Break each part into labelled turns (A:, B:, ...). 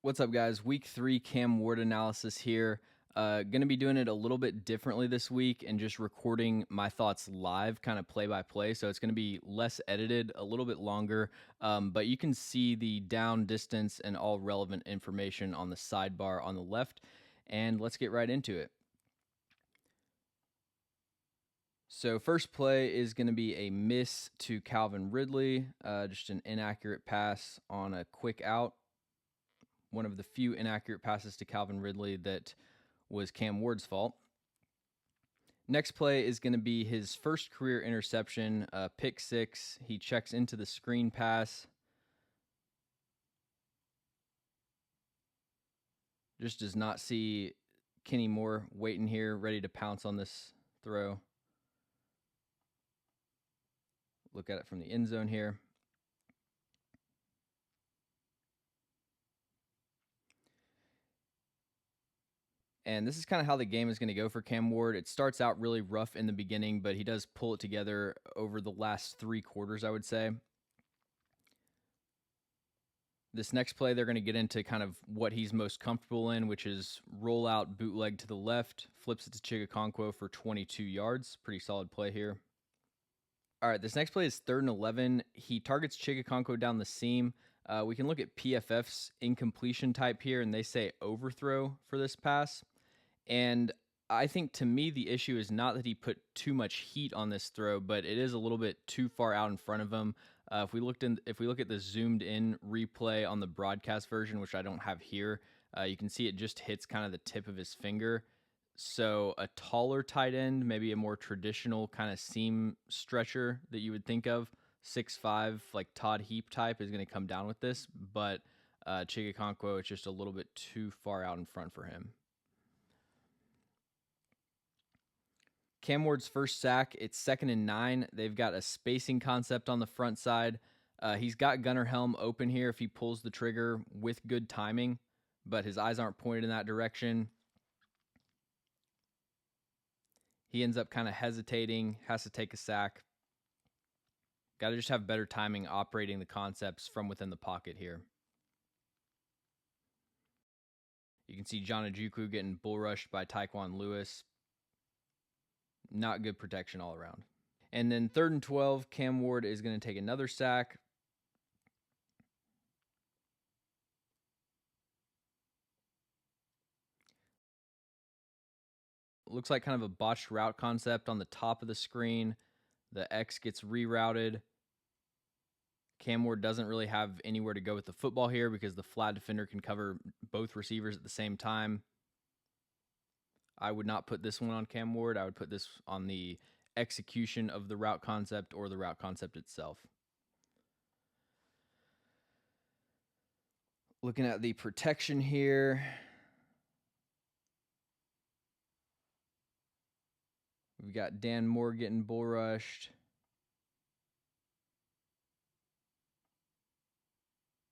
A: What's up, guys? Week 3 Cam Ward analysis here. Going to be doing it a little bit differently this week and just recording my thoughts live, kind of play by play. So it's going to be less edited, a little bit longer, but you can see the down, distance, and all relevant information on the sidebar on the left. And let's get right into it. So first play is going to be a miss to Calvin Ridley, just an inaccurate pass on a quick out. One of the few inaccurate passes to Calvin Ridley that was Cam Ward's fault. Next play is going to be his first career interception, pick six. He checks into the screen pass. Just does not see Kenny Moore waiting here, ready to pounce on this throw. Look at it from the end zone here. And this is kind of how the game is going to go for Cam Ward. It starts out really rough in the beginning, but he does pull it together over the last 3 quarters, I would say. This next play, they're going to get into kind of what he's most comfortable in, which is roll out bootleg to the left, flips it to Chigakonkwo for 22 yards. Pretty solid play here. All right, this next play is 3rd and 11. He targets Chigakonkwo down the seam. We can look at PFF's incompletion type here, and they say overthrow for this pass. And I think, to me, the issue is not that he put too much heat on this throw, but it is a little bit too far out in front of him. If we look at the zoomed in replay on the broadcast version, which I don't have here, you can see it just hits kind of the tip of his finger. So a taller tight end, maybe a more traditional kind of seam stretcher that you would think of, 6'5", like Todd Heap type, is going to come down with this. But Chigakonkwo, it's just a little bit too far out in front for him. Cam Ward's first sack, it's 2nd and 9. They've got a spacing concept on the front side. He's got Gunnar Helm open here if he pulls the trigger with good timing, but his eyes aren't pointed in that direction. He ends up kind of hesitating, has to take a sack. Got to just have better timing operating the concepts from within the pocket here. You can see John Ojukwu getting bull rushed by Tyquan Lewis. Not good protection all around. And then 3rd and 12, Cam Ward is going to take another sack. Looks like kind of a botched route concept on the top of the screen. The X gets rerouted. Cam Ward doesn't really have anywhere to go with the football here because the flat defender can cover both receivers at the same time. I would not put this one on Cam Ward. I would put this on the execution of the route concept or the route concept itself. Looking at the protection here. We've got Dan Moore getting bull rushed.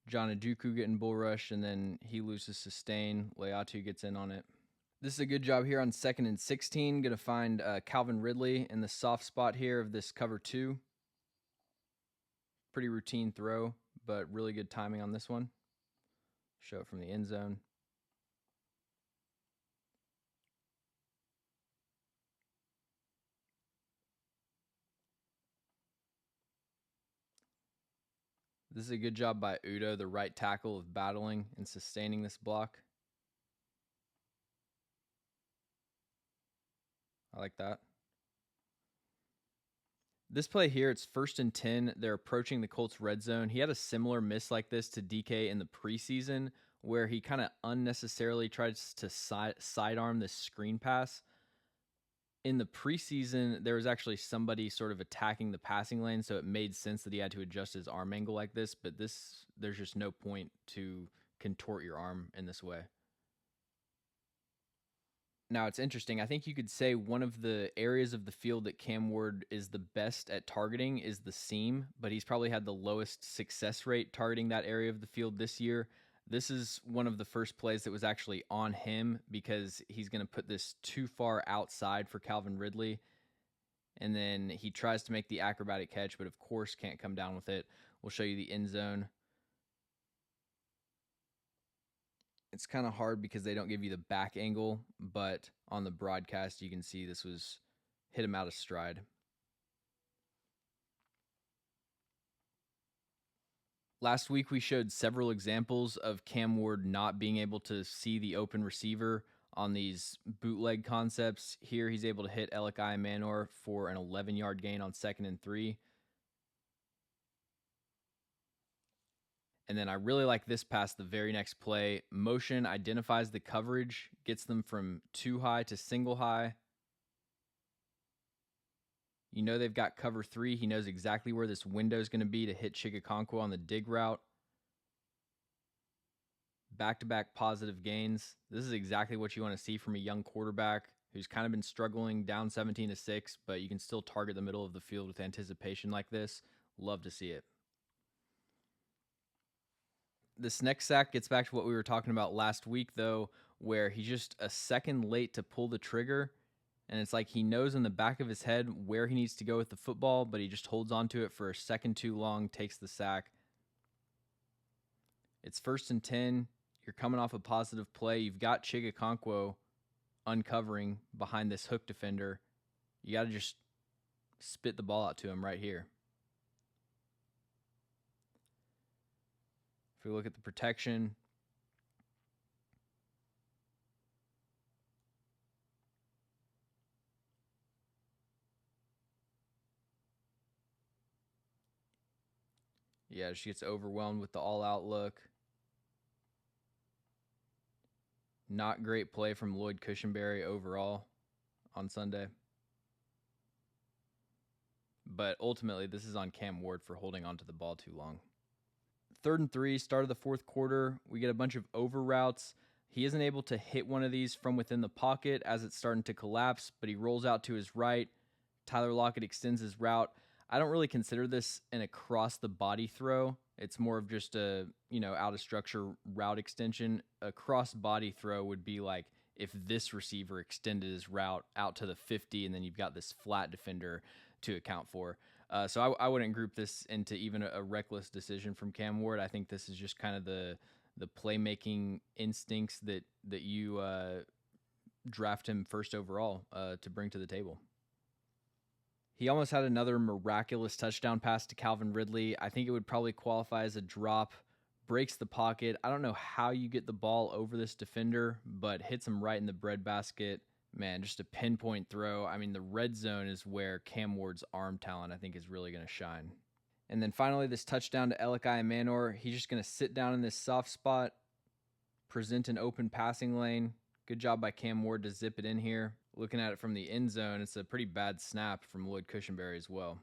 A: John Ojukwu getting bull rushed, and then he loses sustain. Leatu gets in on it. This is a good job here on 2nd and 16. Going to find Calvin Ridley in the soft spot here of this cover 2. Pretty routine throw, but really good timing on this one. Show it from the end zone. This is a good job by Udo, the right tackle, of battling and sustaining this block. I like that. This play here, it's 1st and 10. They're approaching the Colts red zone. He had a similar miss like this to DK in the preseason where he kind of unnecessarily tries to sidearm this screen pass. In the preseason, there was actually somebody sort of attacking the passing lane, so it made sense that he had to adjust his arm angle like this, but there's just no point to contort your arm in this way. Now, it's interesting. I think you could say one of the areas of the field that Cam Ward is the best at targeting is the seam, but he's probably had the lowest success rate targeting that area of the field this year. This is one of the first plays that was actually on him because he's going to put this too far outside for Calvin Ridley. And then he tries to make the acrobatic catch, but of course can't come down with it. We'll show you the end zone. It's kind of hard because they don't give you the back angle, but on the broadcast, you can see this was hit him out of stride. Last week, we showed several examples of Cam Ward not being able to see the open receiver on these bootleg concepts. Here, he's able to hit Elikai Manor for an 11-yard gain on 2nd and 3. And then I really like this pass, the very next play. Motion identifies the coverage, gets them from too high to single high. You know they've got cover 3. He knows exactly where this window is going to be to hit Chigakonkwo on the dig route. Back-to-back positive gains. This is exactly what you want to see from a young quarterback who's kind of been struggling down 17-6, but you can still target the middle of the field with anticipation like this. Love to see it. This next sack gets back to what we were talking about last week, though, where he's just a second late to pull the trigger. And it's like he knows in the back of his head where he needs to go with the football, but he just holds on to it for a second too long, takes the sack. It's 1st and 10. You're coming off a positive play. You've got Chigakonkwo uncovering behind this hook defender. You got to just spit the ball out to him right here. If we look at the protection, yeah, she gets overwhelmed with the all-out look. Not great play from Lloyd Cushenberry overall on Sunday. But ultimately, this is on Cam Ward for holding onto the ball too long. 3rd and 3, start of the 4th quarter. We get a bunch of over routes. He isn't able to hit one of these from within the pocket as it's starting to collapse, but he rolls out to his right. Tyler Lockett extends his route. I don't really consider this an across-the-body throw. It's more of just a, out-of-structure route extension. A cross-body throw would be like if this receiver extended his route out to the 50, and then you've got this flat defender to account for. So I wouldn't group this into even a reckless decision from Cam Ward. I think this is just kind of the playmaking instincts that you draft him first overall to bring to the table. He almost had another miraculous touchdown pass to Calvin Ridley. I think it would probably qualify as a drop. Breaks the pocket. I don't know how you get the ball over this defender, but hits him right in the breadbasket. Man, just a pinpoint throw. I mean, the red zone is where Cam Ward's arm talent, I think, is really going to shine. And then finally, this touchdown to Elikai Manor. He's just going to sit down in this soft spot, present an open passing lane. Good job by Cam Ward to zip it in here. Looking at it from the end zone, it's a pretty bad snap from Lloyd Cushenberry as well.